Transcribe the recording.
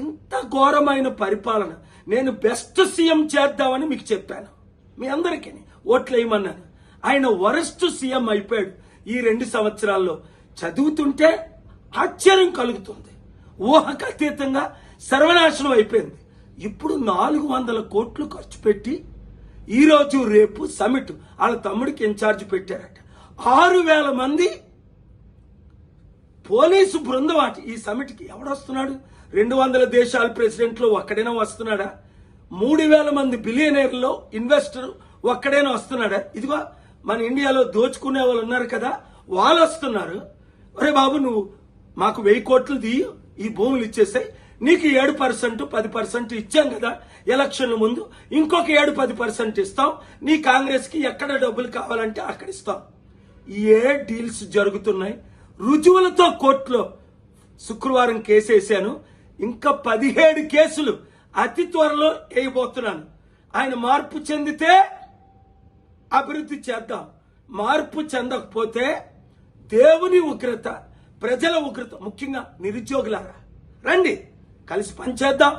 ఇంత ఘోరమైన పరిపాలన, నేను బెస్ట్ సీఎం చేద్దామని మీకు చెప్పాను, మీ అందరికీ ఓట్లు వేయమన్నాను. ఆయన వరస్ట్ సీఎం అయిపోయాడు ఈ 2 సంవత్సరాల్లో. చదువుతుంటే ఆశ్చర్యం కలుగుతుంది. ఊహకు అతీతంగా సర్వనాశనం అయిపోయింది. ఇప్పుడు 400 కోట్లు ఖర్చు పెట్టి ఈరోజు రేపు సమిట్ వాళ్ళ తమ్ముడికి ఇన్ఛార్జ్ పెట్టారట. 6,000 మంది పోలీసు బృందం అట. ఈ సమిట్కి ఎవడొస్తున్నాడు? 200 దేశాల ప్రెసిడెంట్లు ఒక్కడైనా వస్తున్నాడా? 3,000 మంది బిలియనీర్లో ఇన్వెస్టర్ ఒక్కడైనా వస్తున్నాడా? ఇదిగో మన ఇండియాలో దోచుకునే వాళ్ళు ఉన్నారు కదా, వాళ్ళు వస్తున్నారు. ఒరే బాబు, నువ్వు మాకు 1000 కోట్లు తీయి, ఈ భూములు ఇచ్చేసాయి, నీకు 7% 10% ఇచ్చాం కదా ఎలక్షన్ల ముందు, ఇంకొక 7-10% ఇస్తాం, నీ కాంగ్రెస్ కి ఎక్కడ డబ్బులు కావాలంటే అక్కడ ఇస్తాం. ఏ డీల్స్ జరుగుతున్నాయి? రుజువులతో కోర్టులో శుక్రవారం కేసు వేశాను. ఇంకా 17 కేసులు అతి త్వరలో వేయబోతున్నాను. ఆయన మార్పు చెందితే అభివృద్ధి చేద్దాం, మార్పు చెందకపోతే దేవుని ఉగ్రత, ప్రజల ఉగ్రత, ముఖ్యంగా నిరుద్యోగులారా రండి కలిసి పనిచేద్దాం.